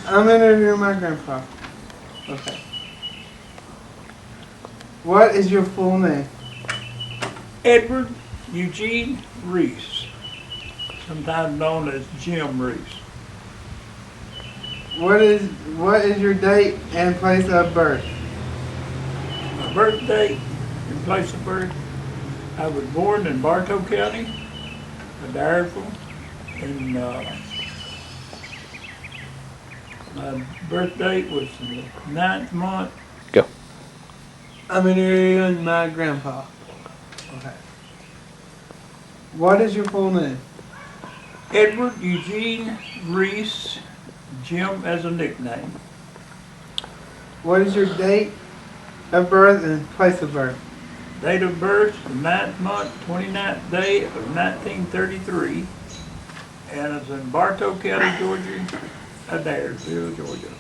I'm interviewing my grandpa. Okay. What is your full name? Edward Eugene Reece, sometimes known as Jim Reece. What is your date and place of birth? My birth date and place of birth, I was born in Bartow County, Adairsville, and my birth date was in the 9th month. Go. I'm interviewing my grandpa. Okay. What is your full name? Edward Eugene Reece, Jim as a nickname. What is your date of birth and place of birth? Date of birth, the 9th month, 29th day of 1933, and it's in Bartow County, Georgia, Adairsville, Georgia.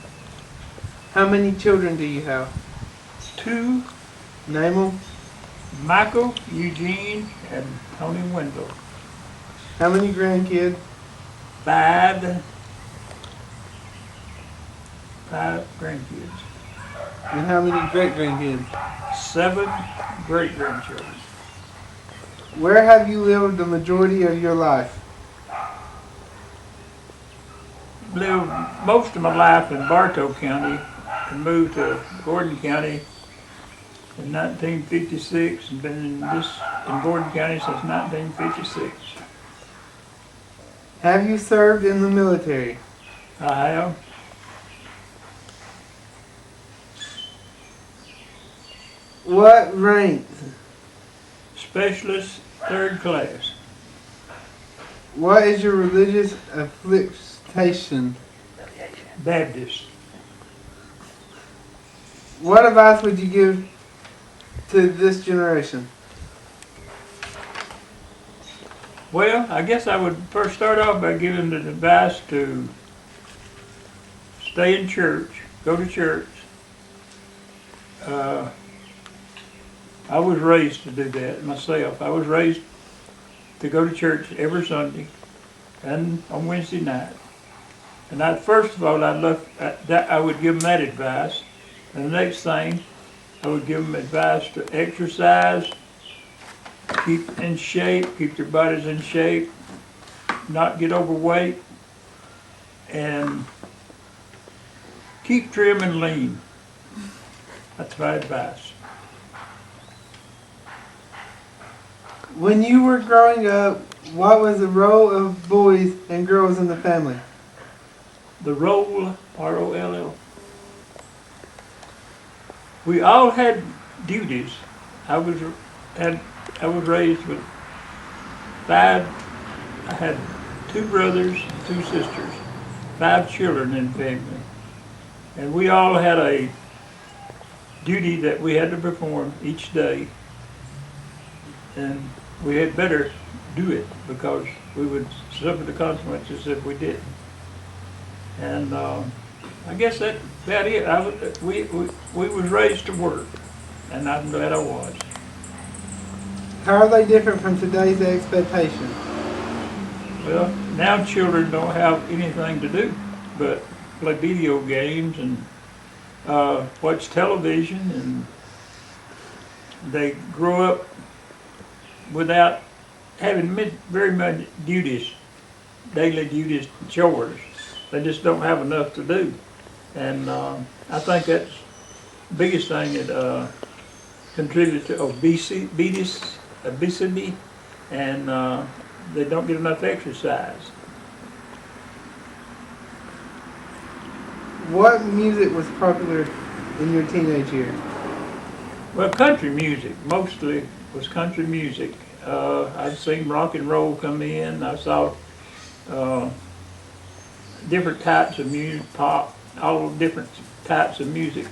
How many children do you have? 2, Name them. Michael, Eugene, and Tony Wendell. How many grandkids? 5 grandkids. And how many great grandkids? 7 great-grandchildren. Where have you lived the majority of your life? Lived most of my life in Bartow County and moved to Gordon County in 1956 and been in Gordon County since 1956. Have you served in the military? I have. What rank? Specialist, 3rd class. What is your religious affiliation? Baptist. What advice would you give to this generation? Well, I guess I would first start off by giving the advice to stay in church, go to church. I was raised to do that myself. I was raised to go to church every Sunday and on Wednesday night. And first of all, I would give them that advice. And the next thing, I would give them advice to exercise, keep in shape, keep their bodies in shape, not get overweight, and keep trim and lean. That's my advice. When you were growing up, what was the role of boys and girls in the family? The role, R-O-L-L. We all had duties. I was raised with 5. I had 2 brothers, 2 sisters, 5 children in the family, and we all had a duty that we had to perform each day, and we had better do it because we would suffer the consequences if we didn't. And I guess that's about it. We was raised to work, and I'm glad I was. How are they different from today's expectations? Well, now children don't have anything to do but play video games and watch television, and they grow up without having very much duties, daily duties, chores. They just don't have enough to do. And I think that's the biggest thing that contributes to obesity, and they don't get enough exercise. What music was popular in your teenage years? Well, country music mostly was country music. I've seen rock and roll come in. I saw different types of music, pop, all different types of music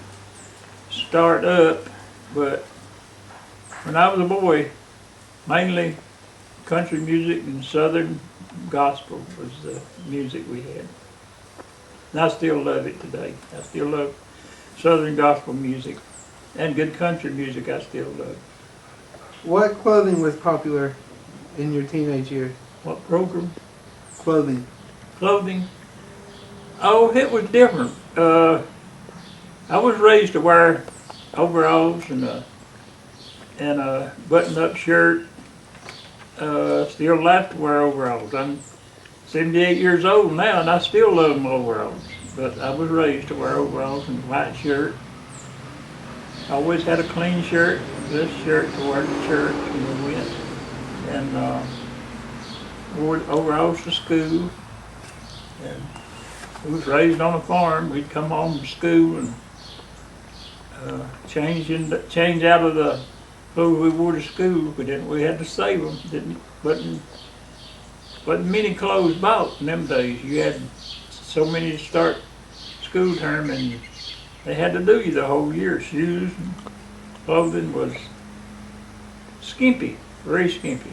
start up. But when I was a boy, mainly country music and southern gospel was the music we had. And I still love it today. I still love southern gospel music, and good country music I still love. What clothing was popular in your teenage years? What program? Clothing. Clothing. Oh, it was different. I was raised to wear overalls and a button-up shirt. Still like to wear overalls. I'm 78 years old now, and I still love my overalls. But I was raised to wear overalls and a white shirt. I always had a clean shirt, this shirt to wear to church when we went, and wore overalls to school. And we was raised on a farm. We'd come home from school and change out of the clothes we wore to school. We had to save them. Wasn't many clothes bought in them days. You had so many to start school term, and they had to do you the whole year. Shoes and clothing was skimpy, very skimpy.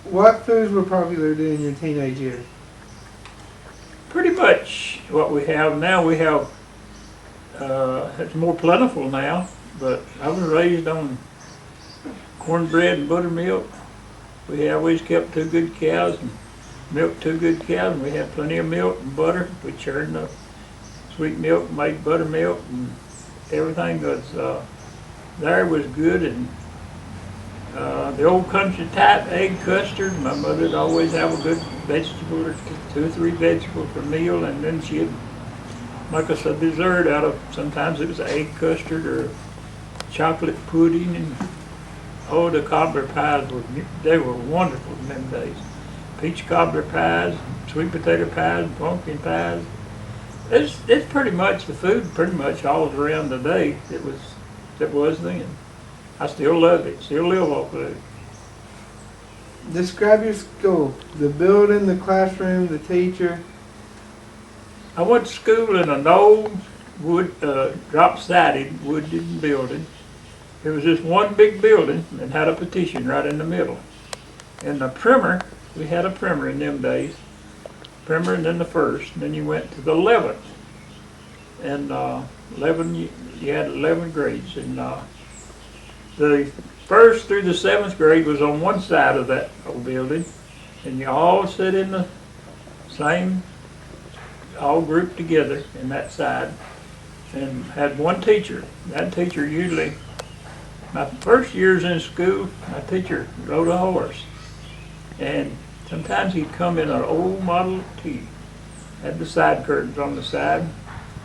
What foods were popular during your teenage years? Pretty much what we have now. We have it's more plentiful now, but I was raised on cornbread and buttermilk. We always kept 2 good cows and milked 2 good cows, and we had plenty of milk and butter. We churned the sweet milk, made buttermilk, and everything was there was good. And the old country type egg custard. My mother'd always have a good vegetable or 2 or 3 vegetables for a meal, and then she'd make us a dessert out of, sometimes it was egg custard or chocolate pudding. And oh, the cobbler pies they were wonderful in them days. Peach cobbler pies, sweet potato pies, pumpkin pies. It's pretty much the food pretty much all around today. It was then. I still love it, still live off of it. Describe your school, the building, the classroom, the teacher. I went to school in an old wood, drop-sided wooden building. It was just one big building and had a partition right in the middle. And the primer, we had a primer in them days, primer and then the first, and then you went to the 11th. And 11, you had 11 grades. And the first through the 7th grade was on one side of that old building, and you all sat in the same, all grouped together in that side, and had one teacher. That teacher usually, my first years in school, my teacher rode a horse, and sometimes he'd come in an old Model T, had the side curtains on the side,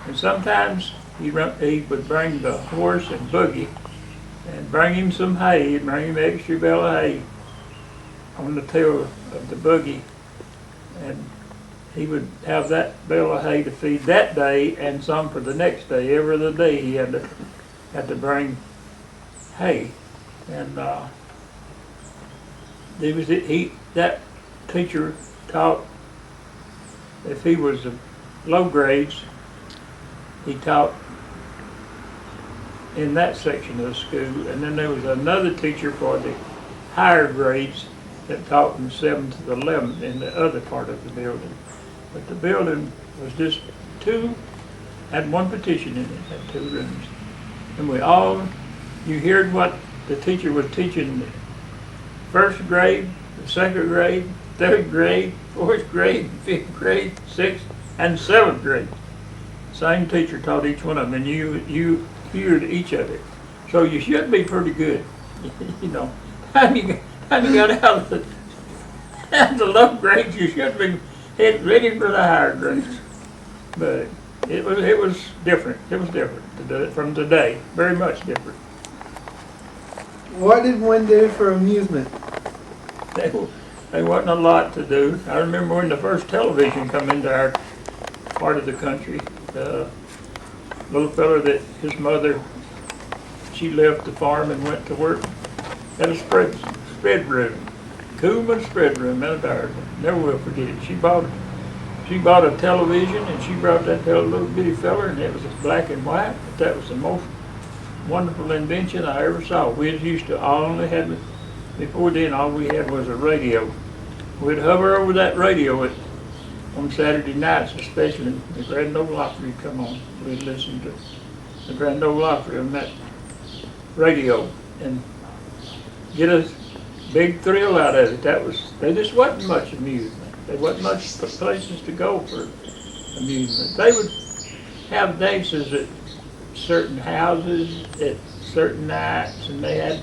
and sometimes he would bring the horse and buggy and bring him some hay. He'd bring him an extra bale of hay on the tail of the buggy, and he would have that bale of hay to feed that day and some for the next day. Every other day he had to bring hay, and that teacher taught. If he was the low grades, he taught in that section of the school, and then there was another teacher for the higher grades that taught from 7th to the 11th in the other part of the building. But the building was just had one partition in it, had 2 rooms. And you heard what the teacher was teaching the 1st grade, the 2nd grade, 3rd grade, 4th grade, 5th grade, 6th, and 7th grade. Same teacher taught each one of them, and you heard each of it. So you should be pretty good. You know, time you got out of the low grades, you should be ready for the higher grades. But it was different. It was different from today. Very much different. What did one do for amusement? There wasn't a lot to do. I remember when the first television come into our part of the country. The little fella that his mother, she left the farm and went to work at a spread room, Coolman spread room in a dairy. Never will forget it. She bought a television, and she brought that little bitty fella, and it was black and white. But that was the most wonderful invention I ever saw. We used to before then all we had was a radio. We'd hover over that radio on Saturday nights, especially the Grand Ole Opry would come on. We'd listen to the Grand Ole Opry on that radio and get a big thrill out of it. There just wasn't much amusement. there wasn't much places to go for amusement. They would have dances at certain houses at certain nights, and they had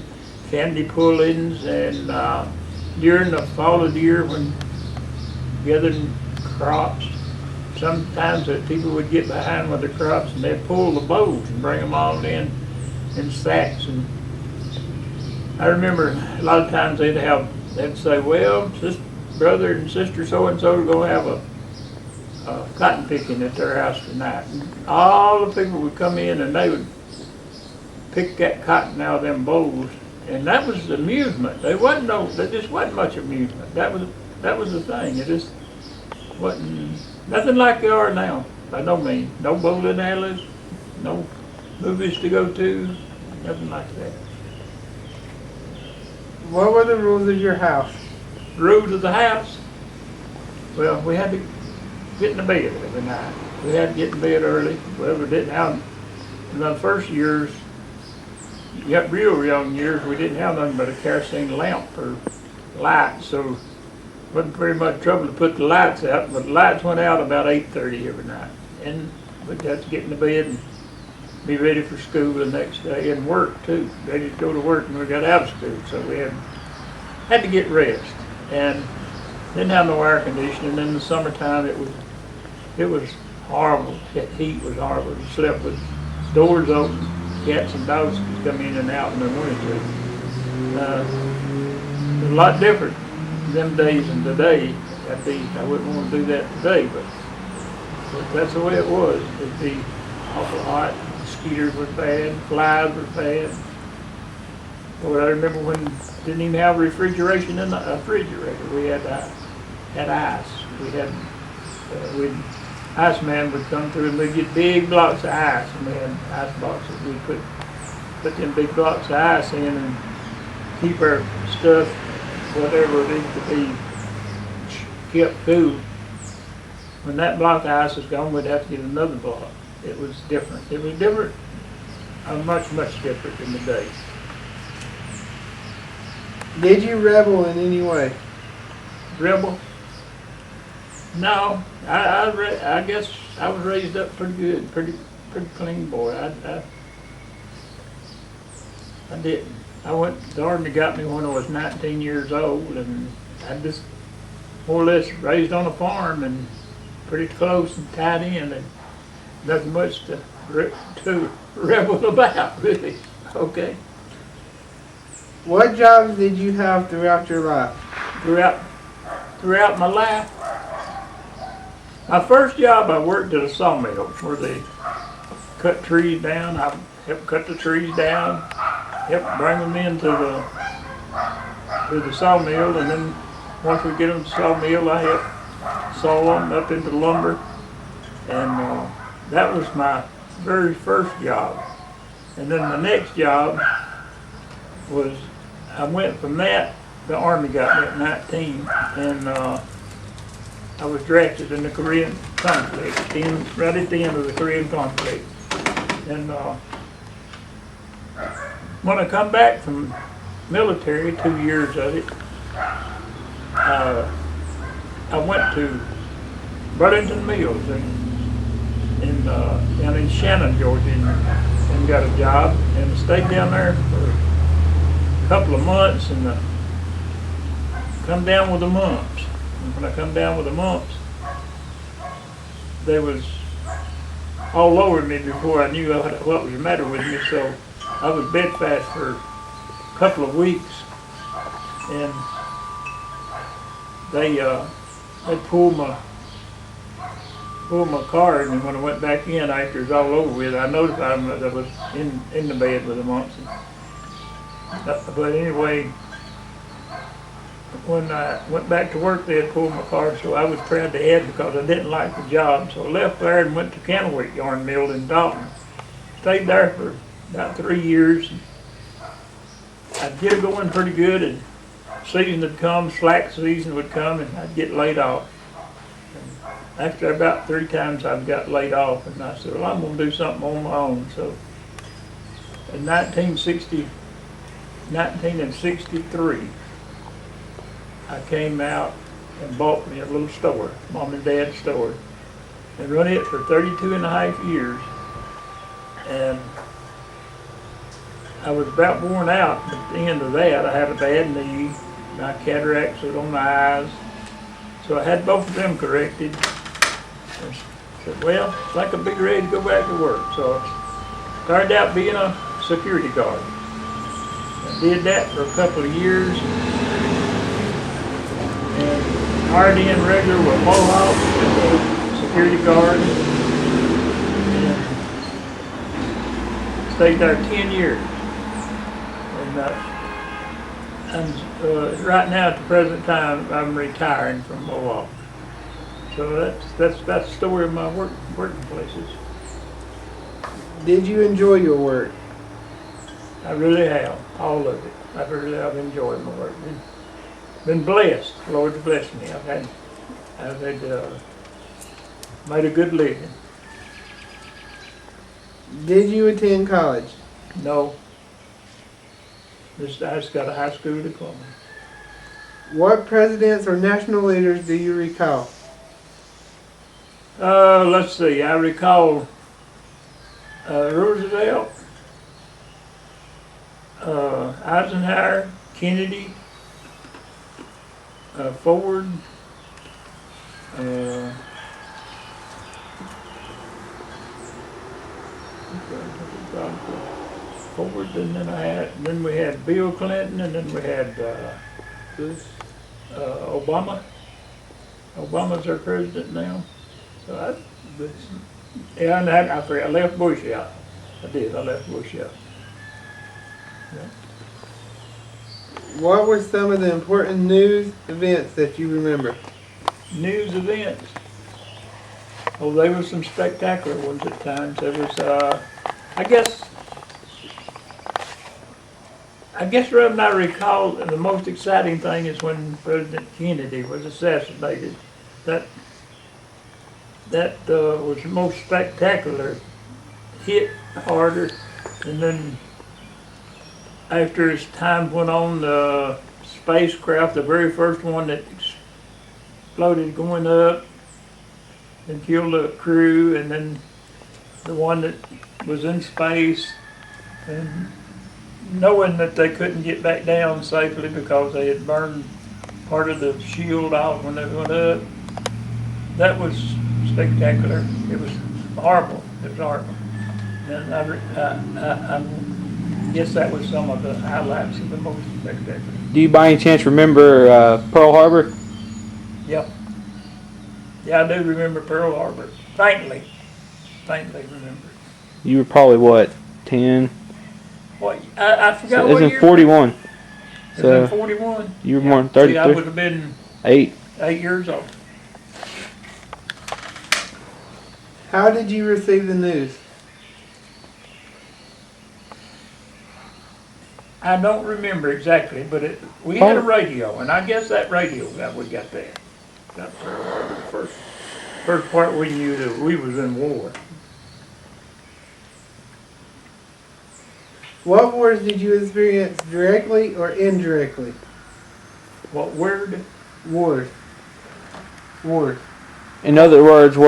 candy pullings, and during the fall of the year when gathering crops, sometimes that people would get behind with the crops and they'd pull the bows and bring them all in sacks. And I remember a lot of times they'd say, well, brother and sister so-and-so are going to have a cotton picking at their house tonight. And all the people would come in and they would pick that cotton out of them bowls. And that was the amusement. There just wasn't much amusement. That was the thing. It just wasn't nothing like they are now, by no means. No bowling alleys, no movies to go to, nothing like that. What were the rules of your house? Rules of the house? Well, we had to get in bed every night. We had to get in bed early. Well, we didn't have, in the first years, real young years, we didn't have nothing but a kerosene lamp for light, so it wasn't very much trouble to put the lights out, but the lights went out about 8:30 every night. And we'd have to get in the bed and be ready for school the next day, and work too. Ready to go to work when we got out of school, so we had to get rest. And didn't have no air conditioning. In the summertime, it was horrible. The heat was horrible. You slept with doors open. Cats and dogs could come in and out when they wanted to. It was a lot different them days and today. I wouldn't want to do that today, but that's the way it was. It'd be awful hot. Mosquitoes were bad. Flies were bad. Well, I remember when didn't even have refrigeration in the refrigerator. We had ice. Iceman would come through and we'd get big blocks of ice, and we had ice boxes. We'd put them big blocks of ice in and keep our stuff, whatever it needed to be, kept cool. When that block of ice was gone, we'd have to get another block. It was different. It was different, much, much different in the day. Did you rebel in any way? Rebel? No, I guess I was raised up pretty good, pretty clean boy. I didn't. The Army got me when I was 19 years old, and I just more or less raised on a farm and pretty close and tied in, and nothing much to rebel about, really. Okay. What jobs did you have throughout your life? Throughout my life? My first job, I worked at a sawmill where they cut trees down. I helped cut the trees down, helped bring them into the sawmill, and then once we get them to the sawmill, I helped saw them up into lumber, and that was my very first job. And then the next job was, I went from that, the Army got me at 19, and I was drafted in the Korean conflict, right at the end of the Korean conflict. And when I come back from military, 2 years of it, I went to Burlington Mills down in Shannon, Georgia, and got a job, and stayed down there for a couple of months, and come down with the mumps. And when I come down with the mumps, they was all over me before I knew what was the matter with me. So I was bedfast for a couple of weeks, and they pulled my card, and when I went back in after it was all over with, I notified them that I was in the bed with the mumps. But anyway, when I went back to work, they had pulled my card, so I was proud to head because I didn't like the job. So I left there and went to Candlewick Yarn Mill in Dalton. Stayed there for about 3 years. I'd get it going pretty good, and season would come, slack season would come, and I'd get laid off. And after about 3 times I'd got laid off, and I said, well, I'm going to do something on my own. So in 1963, I came out and bought me a little store, mom and dad's store, and run it for 32 and a half years. And I was about worn out at the end of that. I had a bad knee, my cataracts was on my eyes, so I had both of them corrected. And said, well, I think I'll be ready to go back to work. So I started out being a security guard. I did that for a couple of years, and hired in regular with Mohawk as a security guard, and stayed there 10 years. And right now, at the present time, I'm retiring from Mohawk. So that's the story of my working places. Did you enjoy your work? I really have, all of it. I've enjoyed my work. Been blessed. The Lord's blessed me. I've had made a good living. Did you attend college? No. I just got a high school diploma. What presidents or national leaders do you recall? Let's see. I recall Roosevelt, Eisenhower, Kennedy, Ford, Ford, and then we had Bill Clinton, and then we had Obama. Obama's our president now. So I forgot. I left Bush out. I left Bush out. Yeah. What were some of the important news events that you remember? News events. Oh, there were some spectacular ones at times. There was, I guess Reverend, I recall the most exciting thing is when President Kennedy was assassinated. That was the most spectacular, hit harder, and then after as time went on, the spacecraft, the very first one that exploded going up and killed the crew, and then the one that was in space, and knowing that they couldn't get back down safely because they had burned part of the shield off when they went up. That was spectacular. It was horrible. It was horrible. And I guess that was some of the highlights of the most spectacular. Do you by any chance remember Pearl Harbor? Yeah. Yeah, I do remember Pearl Harbor. Faintly remember. You were probably what, 10? What? I forgot So what it was year. in 41. It was So in 41. you were born 33. See, I would have been 8. 8 years old. How did you receive the news? I don't remember exactly, but we had a radio, and I guess that radio we got that. Got Pearl Harbor. The first part we knew that we was in war. What wars did you experience directly or indirectly? What word? Wars. Wars. In other words,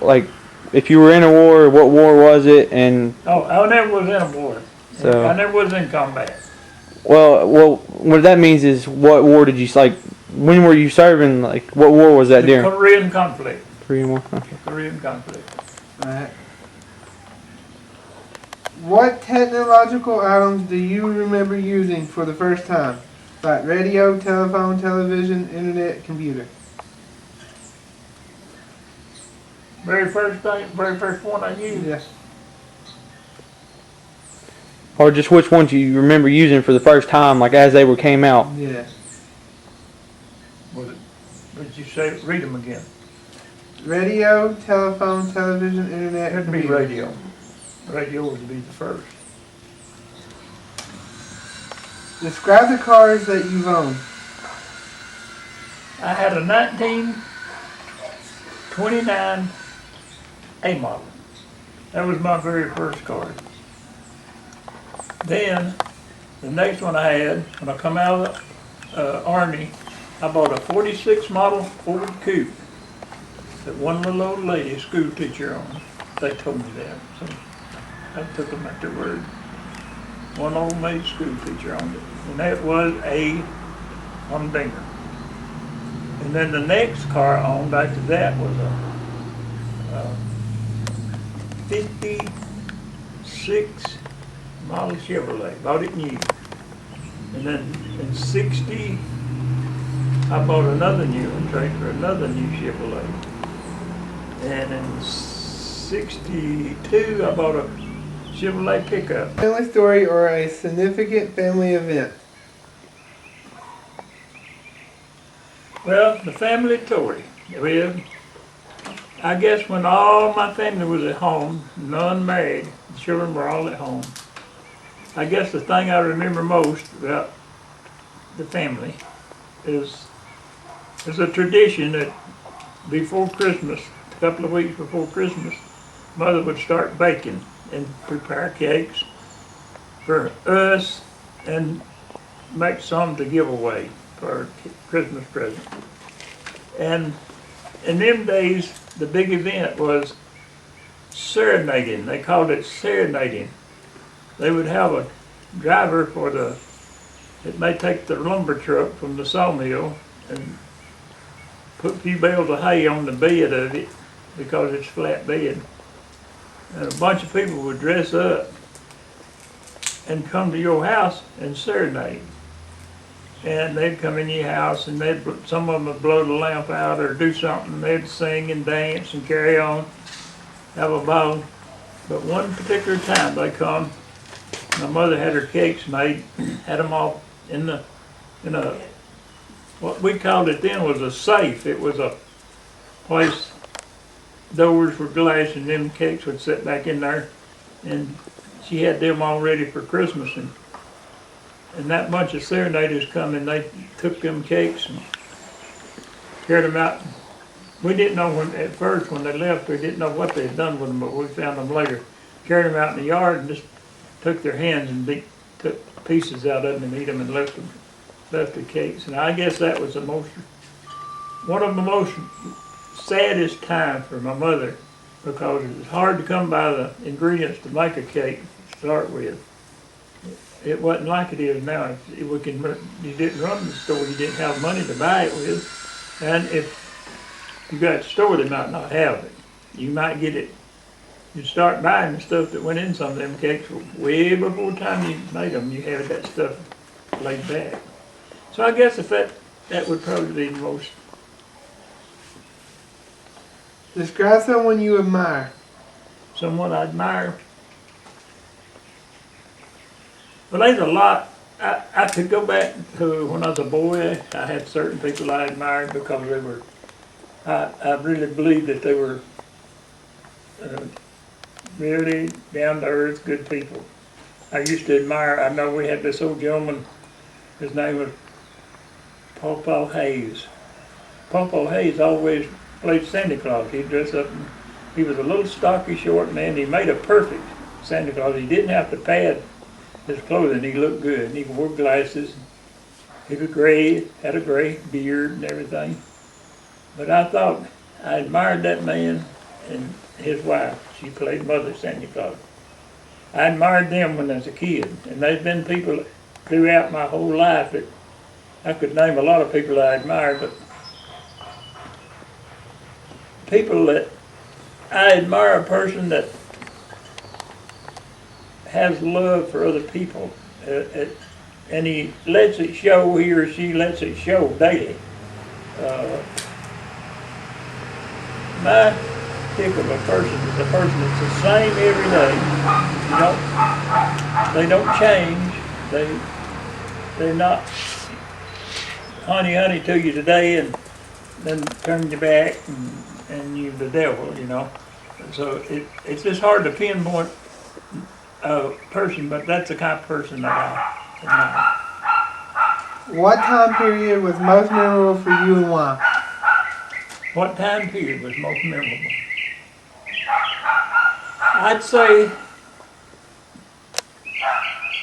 like, if you were in a war, what war was it? And Oh, I never was in a war. So- I never was in combat. well, what that means is, what war did you like? When were you serving? Like, what war was that The during? Korean conflict. Korean War. Okay. Korean conflict. Right. What technological items do you remember using for the first time? Like radio, telephone, television, internet, computer. Very first one I used. Yes. Or just which ones you remember using for the first time, like as they came out? Yeah. What did you say? Read them again. Radio, telephone, television, internet, It'd be computer. radio. Radio would be the first. Describe the cars that you've owned. I had a 1929 A model. That was my very first car. Then, the next one I had, when I come out of the Army, I bought a 46 model Ford Coupe that one little old lady, a school teacher owned. They told me that, so I took them at their word. One old maid school teacher owned it, and that was a humdinger. And then the next car I owned after that was a 56 model Chevrolet, bought it new. And then in 60, I bought another new one, traded for another new Chevrolet. And in 62, I bought a Chevrolet pickup. Family story or a significant family event. Well, the family story. Well, I guess when all my family was at home, none married, the children were all at home. I guess the thing I remember most about the family is a tradition that before Christmas, a couple of weeks before Christmas, Mother would start baking and prepare cakes for us and make some to give away for Christmas present. And in them days, the big event was serenading. They called it serenading. They would have a driver it may take the lumber truck from the sawmill and put a few bales of hay on the bed of it because it's flat bed. And a bunch of people would dress up and come to your house and serenade. And they'd come in your house and some of them would blow the lamp out or do something. They'd sing and dance and carry on, have a ball. But one particular time they come, my mother had her cakes made, had them all in a, what we called it then was a safe. It was a place, doors were glass and them cakes would sit back in there. And she had them all ready for Christmas. And that bunch of serenaders come and they took them cakes and carried them out. We didn't know at first when they left, we didn't know what they had done with them, but we found them later. Carried them out in the yard and just took their hands and took pieces out of them and ate them and left the cakes. And I guess that was one of the most saddest time for my mother because it was hard to come by the ingredients to make a cake to start with. It wasn't like it is now. You didn't run the store, you didn't have money to buy it with. And if you got a store, they might not have it. You might get it, you'd start buying the stuff that went in some of them cakes way before the time you made them, you had that stuff laid back. So I guess if that would probably be the most. Describe someone you admire. Someone I admire. Well, there's a lot. I could go back to when I was a boy. I had certain people I admired because they were, I really believed that they were really down-to-earth, good people. I used to admire, I know we had this old gentleman, his name was Pawpaw Hayes. Pawpaw Hayes always played Santa Claus. He'd dress up, and he was a little stocky, short man. He made a perfect Santa Claus. He didn't have to pad his clothing. He looked good. He wore glasses. He was gray, had a gray beard and everything. But I thought, I admired that man and his wife. She played Mother Santa Claus. I admired them when I was a kid. And there's been people throughout my whole life that I could name a lot of people I admired, but people that I admire a person that has love for other people, and he lets it show, he or she lets it show daily. My pick of a person is a person that's the same every day. They don't change. They're not honey to you today and then turn your back and you're the devil, you know. So it's just hard to pinpoint a person, but that's the kind of person that I admire. What time period was most memorable for you and why? What time period was most memorable? I'd say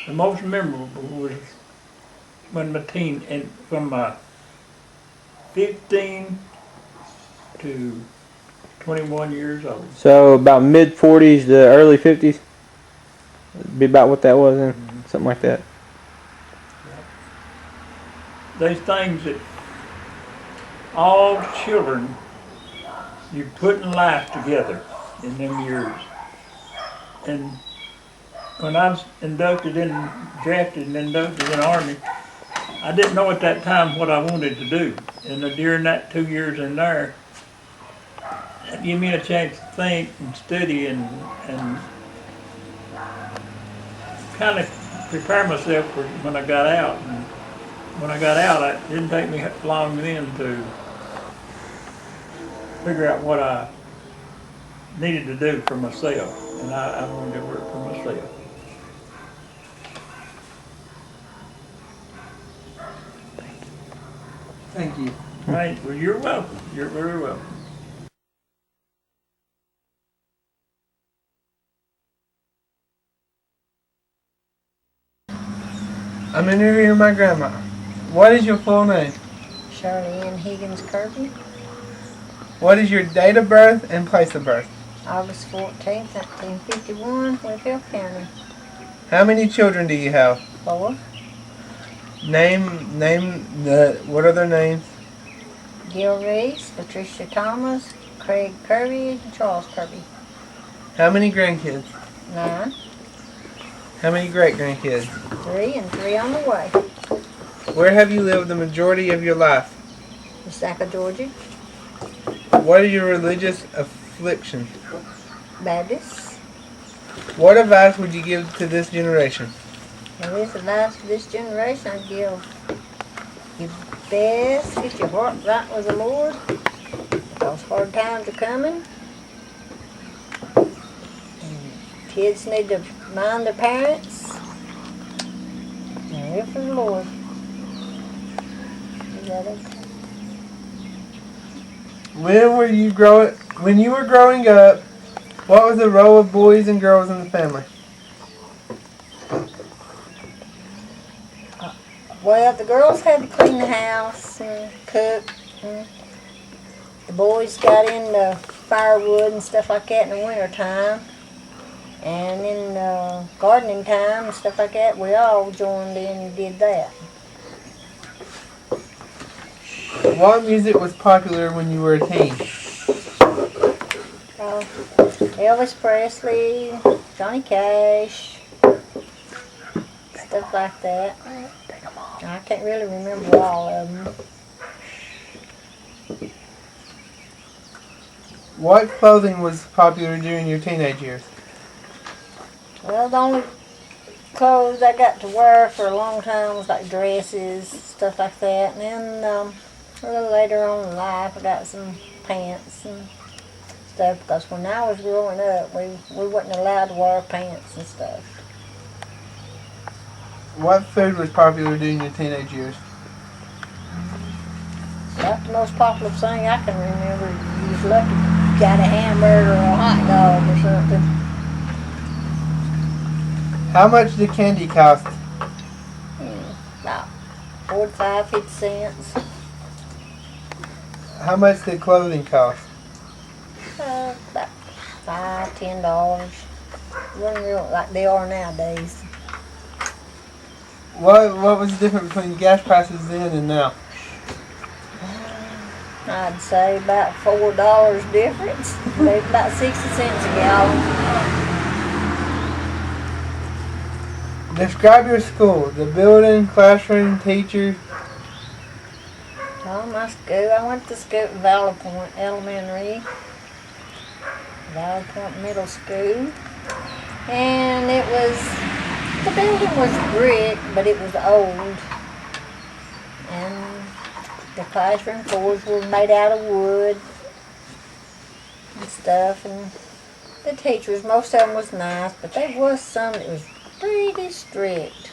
the most memorable was when my teen, and from my 15 to 21 years old. So about mid 40s to early 50s. Be about what that was then, something like that. There's things that all children, you put in life together in them years. And when I was drafted and inducted in the Army, I didn't know at that time what I wanted to do. And during that 2 years in there, it gave me a chance to think and study and kind of prepare myself for when I got out. And when I got out, it didn't take me long then to figure out what I needed to do for myself. And I wanted to work for myself. Thank you. Right, well, you're welcome. You're very welcome. I'm interviewing my grandma. What is your full name? Shirley and Higgins Kirby, What is your date of birth and place of birth? August 14th, 1951, Winfield County. How many children do you have? 4. What are their names? Gil Reece, Patricia Thomas, Craig Kirby, and Charles Kirby. How many grandkids? 9, How many great grandkids? 3, and 3 on the way. Where have you lived the majority of your life? Osaka, Georgia, What are your religious afflictions? Baptist. What advice would you give to this generation? There is advice for this generation. I give you best get your heart right with the Lord, because hard times are coming. And kids need to mind their parents and live for the Lord. Is that okay? When you were growing up, what was the role of boys and girls in the family? Well, the girls had to clean the house and cook. And the boys got into firewood and stuff like that in the winter time. And in gardening time and stuff like that, we all joined in and did that. What music was popular when you were a teen? Elvis Presley, Johnny Cash, stuff like that. I can't really remember all of them. What clothing was popular during your teenage years? Well, the only clothes I got to wear for a long time was like dresses, stuff like that. And then a little later on in life, I got some pants and stuff, because when I was growing up, we wasn't allowed to wear pants and stuff. What food was popular during your teenage years? That's the most popular thing I can remember. You was lucky you got a hamburger or a hot dog or something. How much did candy cost? About 45, 50 cents. How much did clothing cost? About $5, $10. Wasn't real like they are nowadays. What was the difference between gas prices then and now? I'd say about $4 difference. Maybe about 60 cents a gallon. Describe your school, the building, classroom, teachers. Oh, my school. I went to school at Valley Point Elementary, Valley Point Middle School, and the building was brick, but it was old, and the classroom floors were made out of wood and stuff, and the teachers, most of them was nice, but there was some that was pretty strict.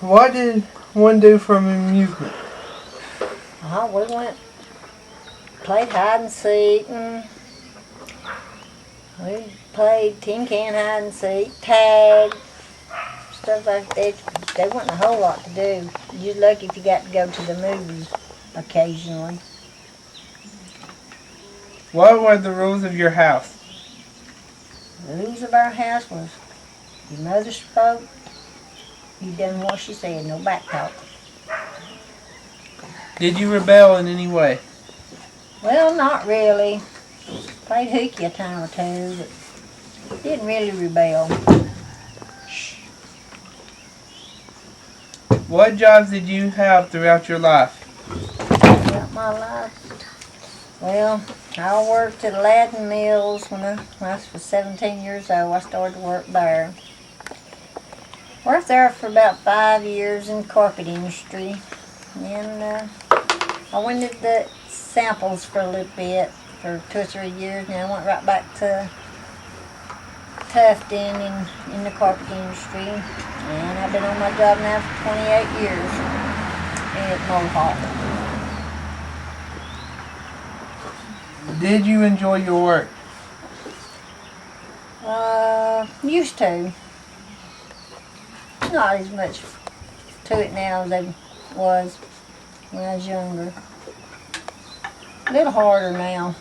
What did one do for amusement? We played hide and seek, and we played tin can hide and seek, tag, stuff like that. There wasn't a whole lot to do. You're lucky if you got to go to the movies occasionally. What were the rules of your house? The rules of our house was your mother spoke, you done what she said, no back talk. Did you rebel in any way? Well, not really. Played hooky a time or two, but didn't really rebel. What jobs did you have throughout your life? Throughout my life, well, I worked at Aladdin Mills when I was 17 years old. I started to work there. Worked there for about 5 years in the carpet industry. And I went into the samples for a little bit, for 2 or 3 years. Now I went right back to Tufton in the carpet industry. And I've been on my job now for 28 years at Mohawk. Did you enjoy your work? Used to. Not as much to it now as there was when I was younger. A little harder now.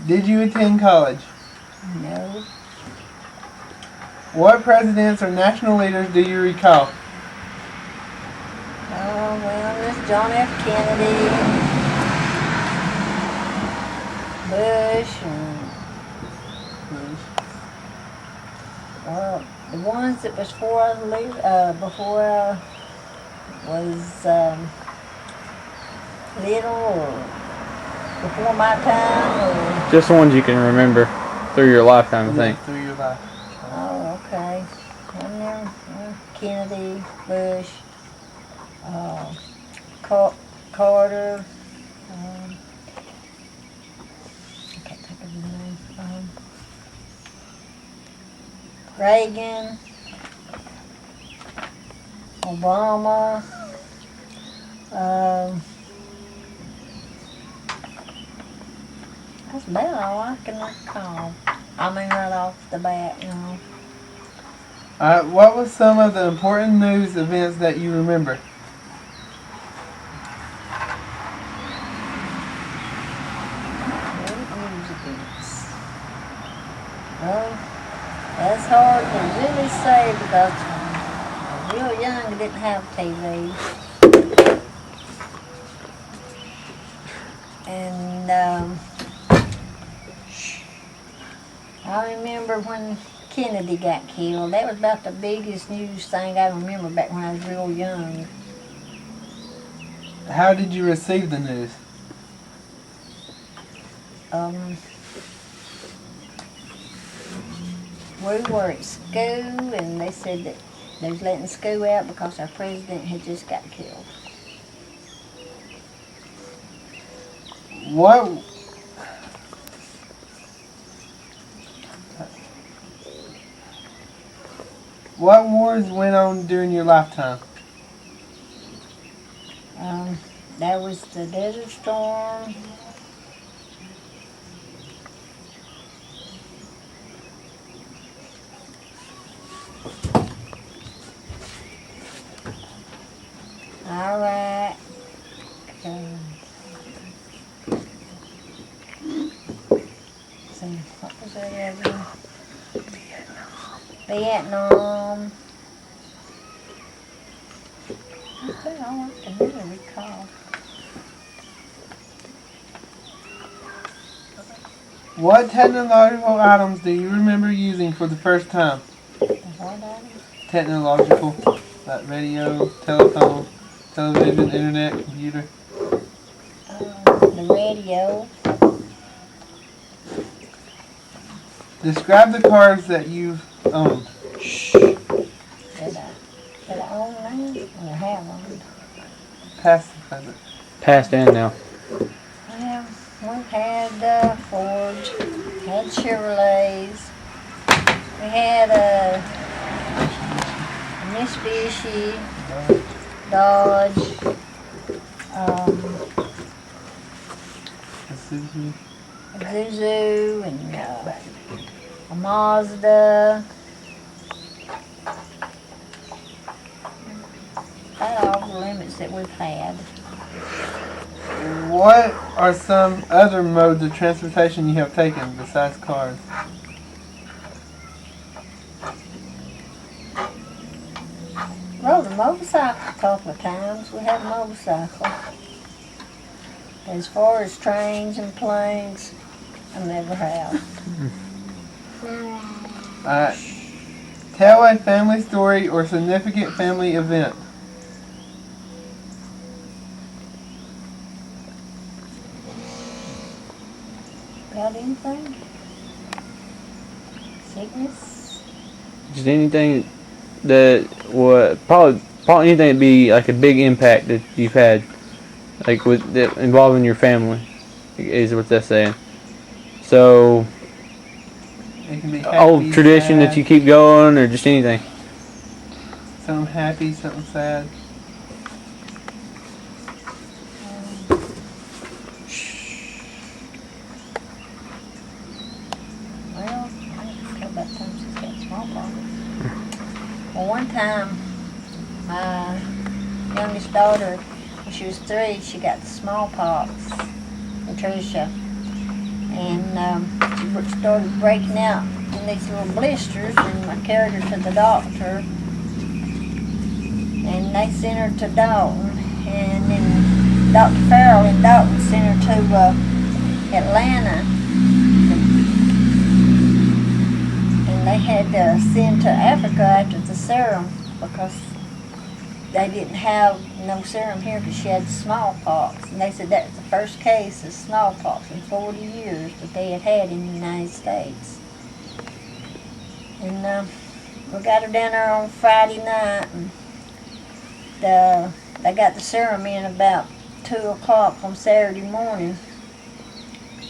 Did you attend college? No. What presidents or national leaders do you recall? Oh, well, there's John F. Kennedy, Bush, and well, the ones that was before I was little or before my time or... Just the ones you can remember through your lifetime, I think. Through your life. Oh, okay. And there, Kennedy, Bush, Carter, I can't think of his name. Reagan, Obama, that's about all I can recall. I mean, right off the bat, you know. What was some of the important news events that you remember? Well, that's hard to really say because when I was real young, I didn't have TV. And I remember when Kennedy got killed. That was about the biggest news thing I remember back when I was real young. How did you receive the news? We were at school and they said that they was letting school out because our president had just got killed. What wars went on during your lifetime? There was the Desert Storm. Iraq. So what was that other one? Vietnam. That's all I can really recall. What technological items do you remember using for the first time? The what item? Technological, like radio, telephone, television, internet, computer. The radio. Describe the cars that you've owned. Did I own them? Or have owned? Past the present. Past and now. Well, we've had Fords, had Chevrolets, we had a Mitsubishi, Dodge, Isuzu. Isuzu, and a Mazda. about all the limits that we've had. What are some other modes of transportation you have taken besides cars? Rode a motorcycle a couple of times. We had a motorcycle. As far as trains and planes, I never have. Alright. Tell a family story or significant family event. Got anything? Sickness? Just anything that would probably anything that'd be like a big impact that you've had, like with that involving your family, is what that's saying. So It can be happy, old tradition sad, that you keep going, or just anything. something happy, something sad. Well, I don't care about times she's got smallpox. Well, one time, my youngest daughter, when she was 3, she got the smallpox, Patricia, and she started breaking out in these little blisters, and I carried her to the doctor, and they sent her to Dalton, and then Dr. Farrell in Dalton sent her to Atlanta. And they had to send to Africa after the serum because they didn't have no serum here because she had smallpox. And they said that was the first case of smallpox in 40 years that they had had in the United States. And we got her down there on Friday night, and they got the serum in about 2 o'clock on Saturday morning.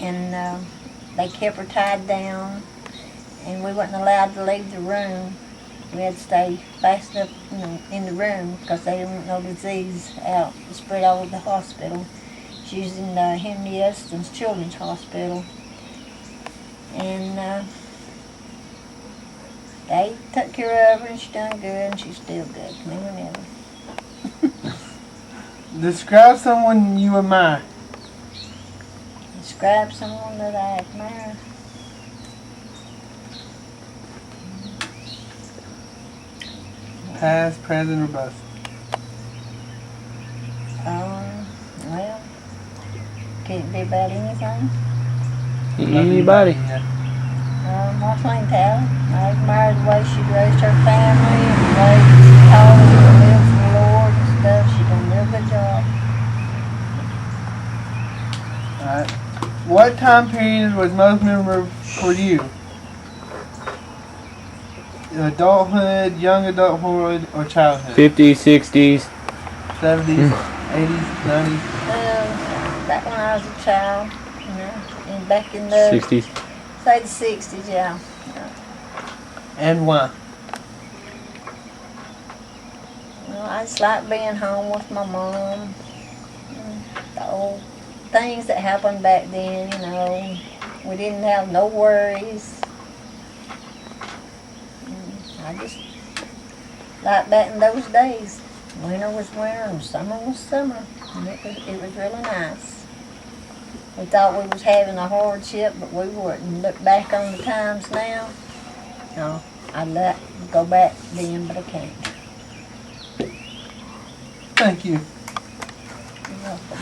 And they kept her tied down. And we wasn't allowed to leave the room. We had to stay fastened up in the room because they didn't want no disease out to spread all over the hospital. She was in Henry Eston's Children's Hospital. And they took care of her, and she done good, and she's still good. Me and never. Describe someone you admire. Describe someone that I admire. Past, present, or both. Well, can it be about anything? Anybody? Yeah. Marceline Taylor. I admire the way she raised her family and the way she taught and lived for the Lord and stuff. She done a real good job. Alright. What time period was most memorable for you? Adulthood, young adulthood, or childhood? 50s, 60s. 70s, 80s, 90s. Back when I was a child, and back in the 60s. say the 60s, yeah. And why? Well, I just like being home with my mom. The old things that happened back then, we didn't have no worries. I just like that in those days. Winter was winter and summer was summer. And it was really nice. We thought we was having a hardship, but we wouldn't. Look back on the times now. No, I'd like to go back then, but I can't. Thank you. You're welcome.